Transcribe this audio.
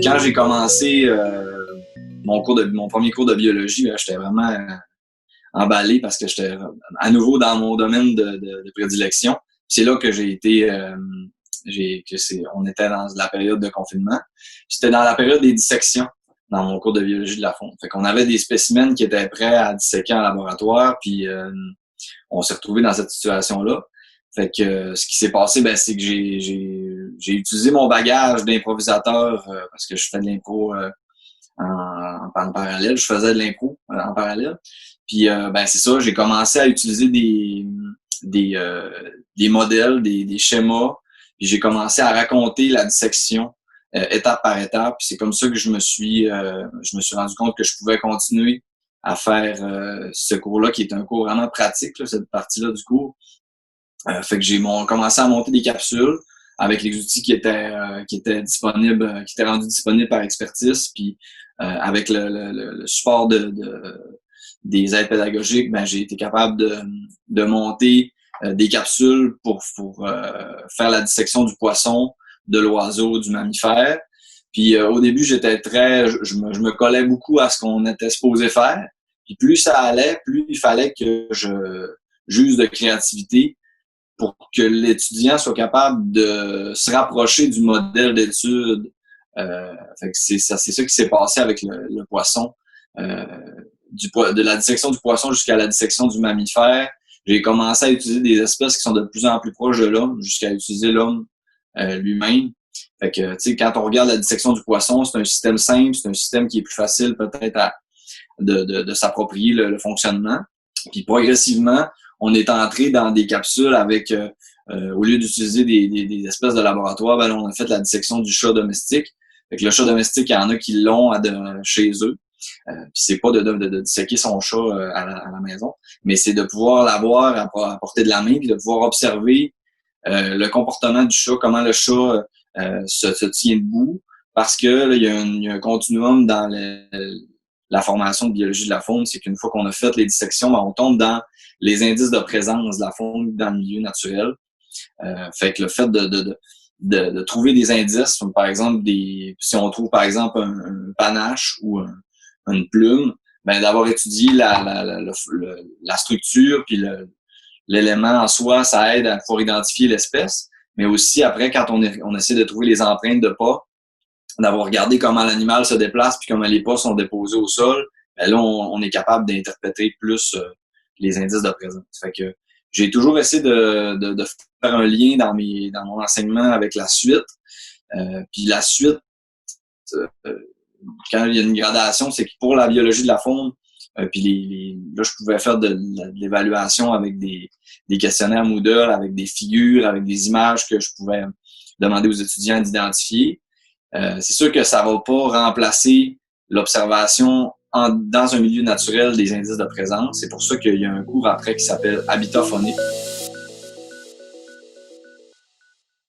quand j'ai commencé mon premier cours de biologie, j'étais vraiment emballé parce que j'étais à nouveau dans mon domaine de prédilection. C'est là que j'ai été, on était dans la période de confinement. C'était dans la période des dissections dans mon cours de biologie de la faune. Fait qu'on avait des spécimens qui étaient prêts à disséquer en laboratoire, puis on s'est retrouvé dans cette situation-là. Fait que ce qui s'est passé, c'est que j'ai utilisé mon bagage d'improvisateur parce que je fais de l'impro en parallèle. Je faisais de l'impro en parallèle. Puis c'est ça, j'ai commencé à utiliser des modèles, des schémas. Puis j'ai commencé à raconter la dissection étape par étape. Puis c'est comme ça que je me suis rendu compte que je pouvais continuer à faire ce cours-là, qui est un cours vraiment pratique, là, cette partie-là du cours. Fait que j'ai commencé à monter des capsules avec les outils qui étaient disponibles, qui étaient rendus disponibles par Expertise, puis avec le support des aides pédagogiques, j'ai été capable de monter des capsules pour faire la dissection du poisson, de l'oiseau, du mammifère. Puis au début, je me collais beaucoup à ce qu'on était supposé faire. Puis plus ça allait, plus il fallait que je j'use de créativité pour que l'étudiant soit capable de se rapprocher du modèle d'étude. Fait que c'est ça qui s'est passé avec le poisson. De la dissection du poisson jusqu'à la dissection du mammifère. J'ai commencé à utiliser des espèces qui sont de plus en plus proches de l'homme, jusqu'à utiliser l'homme lui-même. Fait que, tu sais, quand on regarde la dissection du poisson, c'est un système simple, c'est un système qui est plus facile peut-être de s'approprier le fonctionnement. Puis progressivement, on est entré dans des capsules avec, au lieu d'utiliser des espèces de laboratoire, on a fait la dissection du chat domestique. Fait que le chat domestique, il y en a qui l'ont chez eux. Puis c'est pas de disséquer son chat à la maison, mais c'est de pouvoir l'avoir à portée de la main, puis de pouvoir observer le comportement du chat, comment le chat se tient debout, parce que là, il y a un continuum dans la formation de biologie de la faune, c'est qu'une fois qu'on a fait les dissections, on tombe dans les indices de présence de la faune dans le milieu naturel. Fait que le fait de trouver des indices, par exemple, si on trouve par exemple un panache ou une plume, d'avoir étudié la structure puis l'élément en soi, ça aide à pouvoir identifier l'espèce. Mais aussi, après, quand on essaie de trouver les empreintes de pas, d'avoir regardé comment l'animal se déplace puis comment les pas sont déposés au sol, là, on est capable d'interpréter plus les indices de présence. Fait que j'ai toujours essayé de faire un lien dans mon enseignement avec la suite. Puis la suite, quand il y a une gradation, c'est que pour la biologie de la faune, puis là, je pouvais faire de l'évaluation avec des questionnaires Moodle, avec des figures, avec des images que je pouvais demander aux étudiants d'identifier. C'est sûr que ça va pas remplacer l'observation dans un milieu naturel des indices de présence. C'est pour ça qu'il y a un cours après qui s'appelle Habitat phonique.